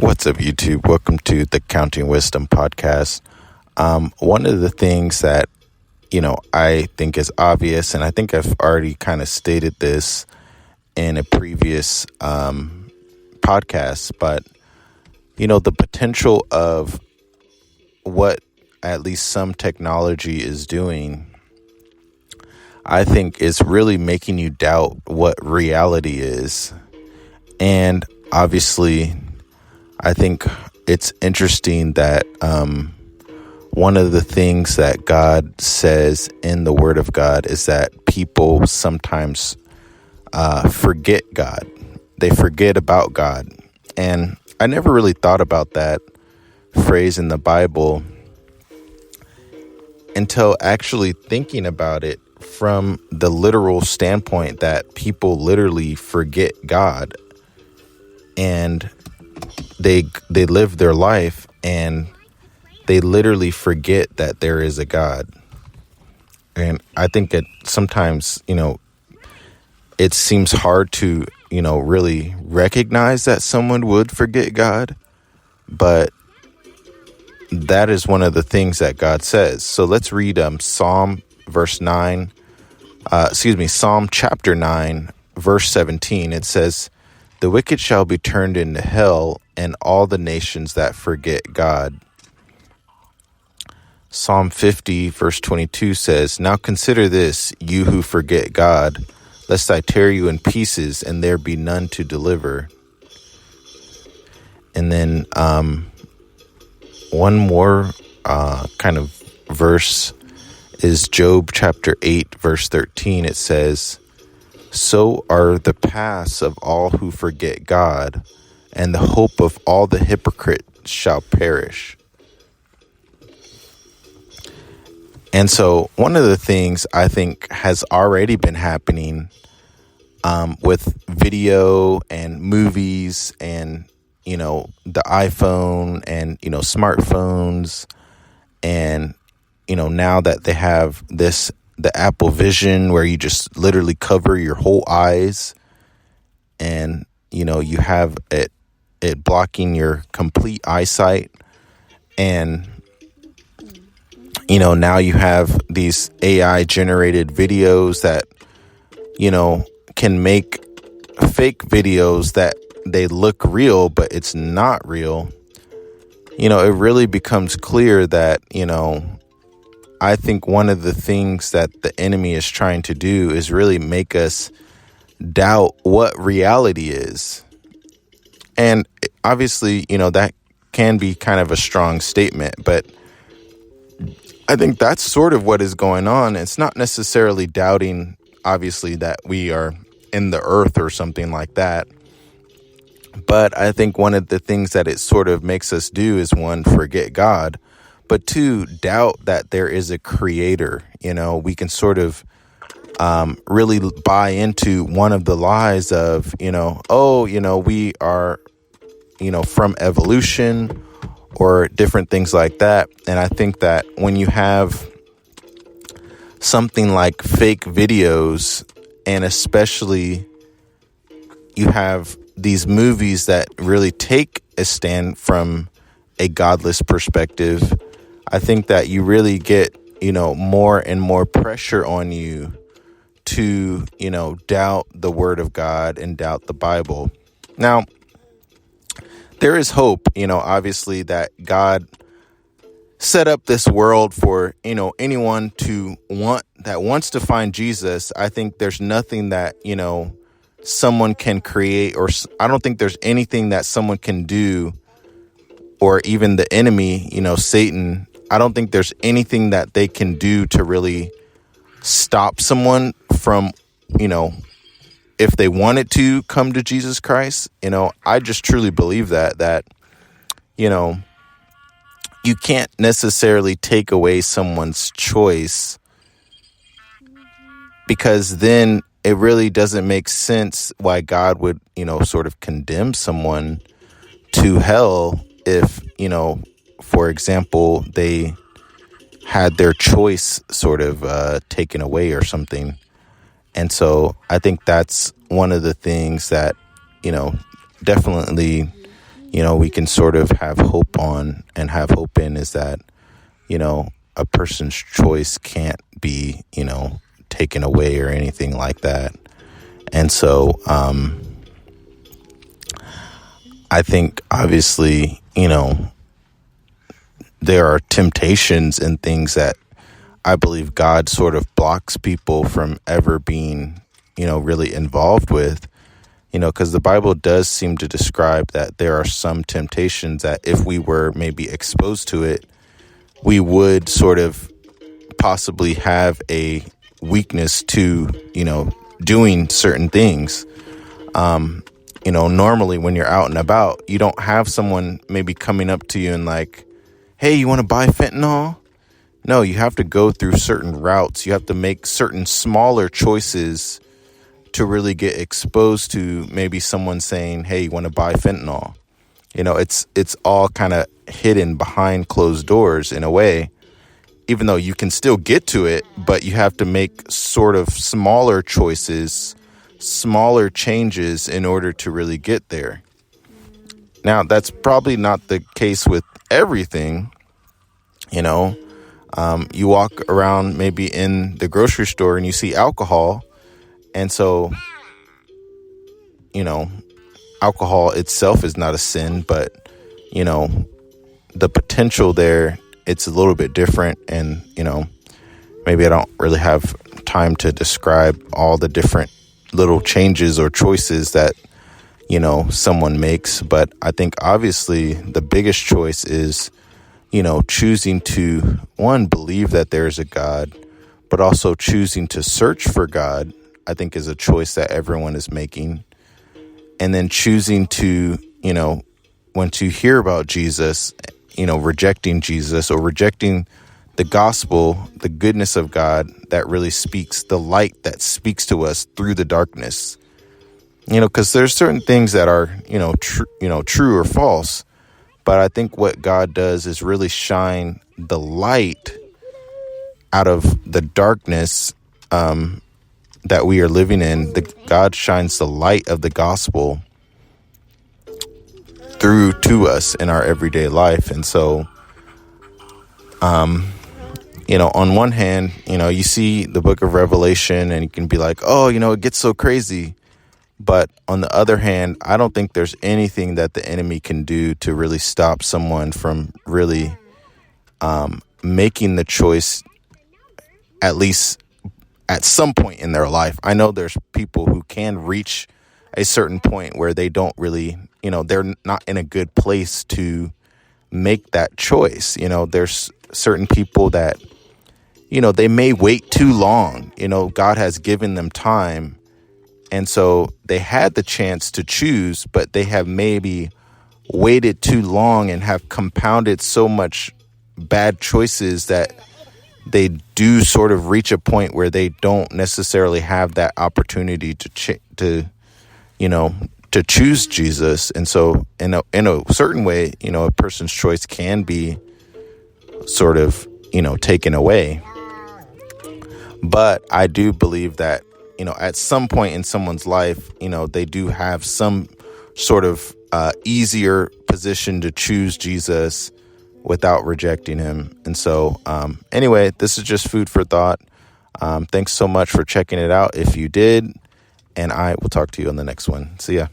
What's up, YouTube? Welcome to the Counting Wisdom podcast. One of the things that, I think is obvious, and I think I've already kind of stated this in a previous podcast, but, the potential of what at least some technology is doing, I think is really making you doubt what reality is. And obviously, I think it's interesting that one of the things that God says in the Word of God is that people sometimes forget God. They forget about God. And I never really thought about that phrase in the Bible until actually thinking about it from the literal standpoint that people literally forget God. And they live their life and they literally forget that there is a God. And I think that sometimes, it seems hard to, really recognize that someone would forget God. But that is one of the things that God says. So let's read Psalm chapter 9, verse 17. It says, "The wicked shall be turned into hell, and all the nations that forget God." Psalm 50, verse 22 says, "Now consider this, you who forget God, lest I tear you in pieces, and there be none to deliver." And then one more kind of verse is Job chapter 8, verse 13. It says, "So are the paths of all who forget God, and the hope of all the hypocrites shall perish." And so one of the things I think has already been happening with video and movies and, the iPhone and, smartphones and, now that they have the Apple Vision where you just literally cover your whole eyes and, you have it blocking your complete eyesight. And, now you have these AI generated videos that, can make fake videos that they look real, but it's not real. It really becomes clear that, I think one of the things that the enemy is trying to do is really make us doubt what reality is. And obviously, that can be kind of a strong statement, but I think that's sort of what is going on. It's not necessarily doubting, obviously, that we are in the earth or something like that. But I think one of the things that it sort of makes us do is, one, forget God, but two, doubt that there is a creator. We can sort of really buy into one of the lies of, we are, from evolution or different things like that. And I think that when you have something like fake videos, and especially you have these movies that really take a stand from a godless perspective, I think that you really get, more and more pressure on you to, doubt the Word of God and doubt the Bible. Now, there is hope, obviously, that God set up this world for, anyone that wants to find Jesus. I think there's nothing that, someone can create, or I don't think there's anything that someone can do, or even the enemy, Satan. I don't think there's anything that they can do to really stop someone from, if they wanted to come to Jesus Christ. I just truly believe that, you can't necessarily take away someone's choice, because then it really doesn't make sense why God would, sort of condemn someone to hell if, for example, they had their choice sort of taken away or something. And so I think that's one of the things that, definitely, we can sort of have hope on and have hope in is that, a person's choice can't be, taken away or anything like that. And so, I think obviously, there are temptations and things that I believe God sort of blocks people from ever being, really involved with, because the Bible does seem to describe that there are some temptations that if we were maybe exposed to it, we would sort of possibly have a weakness to, doing certain things. Normally when you're out and about, you don't have someone maybe coming up to you and like, hey, you want to buy fentanyl? No, you have to go through certain routes. You have to make certain smaller choices to really get exposed to maybe someone saying, hey, you want to buy fentanyl? It's all kind of hidden behind closed doors in a way, even though you can still get to it, but you have to make sort of smaller choices, smaller changes in order to really get there. Now, that's probably not the case with everything. You walk around maybe in the grocery store and you see alcohol. And so, alcohol itself is not a sin, but, the potential there, it's a little bit different. And, maybe I don't really have time to describe all the different little changes or choices that, someone makes. But I think obviously the biggest choice is, choosing to, one, believe that there's a God, but also choosing to search for God, I think is a choice that everyone is making. And then choosing to, when to hear about Jesus, rejecting Jesus or rejecting the gospel, the goodness of God that really speaks, the light that speaks to us through the darkness. Because there's certain things that are, true or false. But I think what God does is really shine the light out of the darkness that we are living in. God shines the light of the gospel through to us in our everyday life. And so, on one hand, you see the book of Revelation and you can be like, oh, it gets so crazy. But on the other hand, I don't think there's anything that the enemy can do to really stop someone from really making the choice, at least at some point in their life. I know there's people who can reach a certain point where they don't really, they're not in a good place to make that choice. There's certain people that, they may wait too long. God has given them time. And so they had the chance to choose, but they have maybe waited too long and have compounded so much bad choices that they do sort of reach a point where they don't necessarily have that opportunity to choose Jesus. And so in a certain way, a person's choice can be sort of, taken away. But I do believe that, at some point in someone's life, they do have some sort of easier position to choose Jesus without rejecting him. And so anyway, this is just food for thought. Thanks so much for checking it out if you did. And I will talk to you on the next one. See ya.